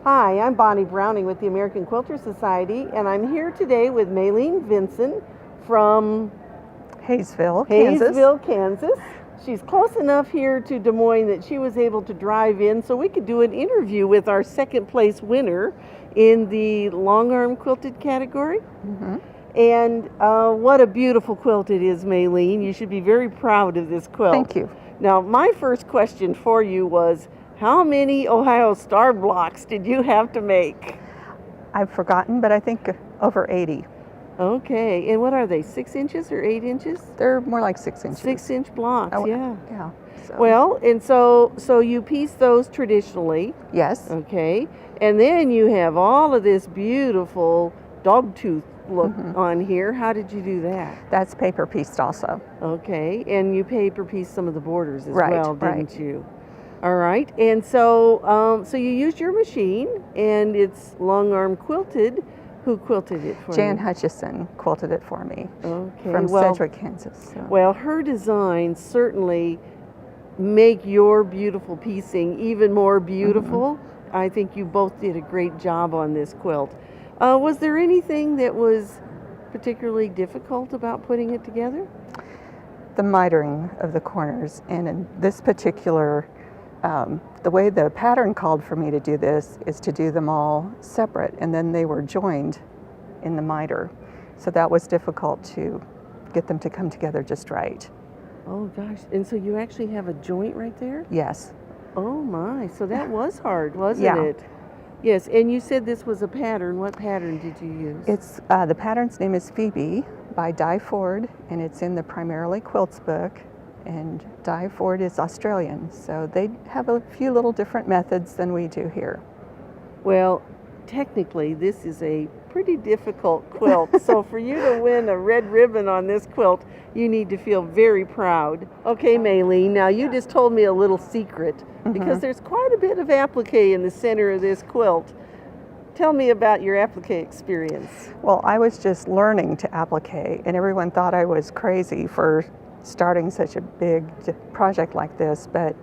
Hi, I'm Bonnie Browning with the American Quilter Society, and I'm here today with Mayleen Vinson from Hayesville, Kansas. She's close enough here to Des Moines that she was able to drive in so we could do an interview with our second place winner in the long arm quilted category. Mm-hmm. And what a beautiful quilt it is, Mayleen. You should be very proud of this quilt. Thank you. Now, my first question for you was, how many Ohio Star blocks did you have to make? I've forgotten, but I think over 80. Okay, and what are they, 6 inches or 8 inches? They're more like 6 inches. 6-inch blocks, Oh, yeah. Yeah. So. Well, and so you piece those traditionally. Yes. Okay, and then you have all of this beautiful dog tooth look on here. How did you do that? That's paper pieced also. Okay, and you paper pieced some of the borders as Right, well, didn't right. you? All right, and so so you used your machine, and it's long arm quilted. Who quilted it for you? Jan Hutchison quilted it for me. Okay, From well, Sedgwick, Kansas. So. Well, her designs certainly make your beautiful piecing even more beautiful. I think you both did a great job on this quilt. Was there anything that was particularly difficult about putting it together? The mitering of the corners, and in this particular, the way the pattern called for me to do this is to do them all separate, and then they were joined in the miter. So that was difficult to get them to come together just right. Oh gosh, and so you actually have a joint right there? Yes. Oh my, so that was hard, wasn't Yeah. it? Yes, and you said this was a pattern. What pattern did you use? It's the pattern's name is Phoebe by Di Ford, and it's in the Primarily Quilts book. And Di Ford is Australian, so they have a few little different methods than we do here. Well, technically, this is a pretty difficult quilt. So for you to win a red ribbon on this quilt, you need to feel very proud. Okay, Mayleen, now you just told me a little secret because there's quite a bit of applique in the center of this quilt. Tell me about your applique experience. Well, I was just learning to applique, and everyone thought I was crazy for starting such a big project like this, but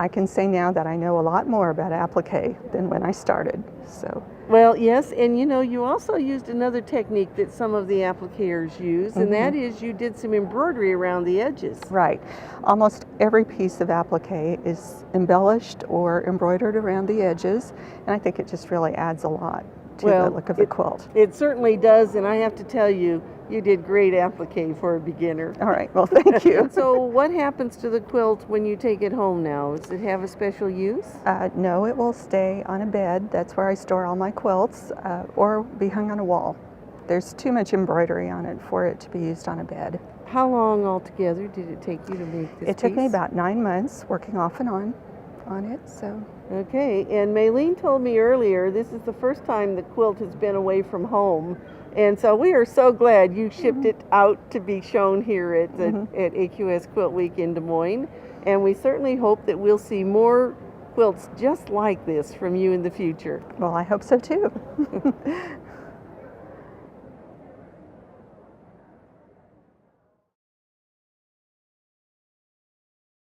I can say now that I know a lot more about applique than when I started. So. Well, yes, and you know, you also used another technique that some of the appliqueurs use, and that is you did some embroidery around the edges. Right. Almost every piece of applique is embellished or embroidered around the edges, and I think it just really adds a lot to the look of the quilt. It certainly does, and I have to tell you, you did great applique for a beginner. All right, well, thank you. So what happens to the quilt when you take it home now? Does it have a special use? No, it will stay on a bed. That's where I store all my quilts, or be hung on a wall. There's too much embroidery on it for it to be used on a bed. How long altogether did it take you to make this It took me piece? about 9 months working off and on it, so. Okay, and Mayleen told me earlier this is the first time the quilt has been away from home. And so we are so glad you shipped it out to be shown here at at AQS QuiltWeek in Des Moines. And we certainly hope that we'll see more quilts just like this from you in the future. Well, I hope so too.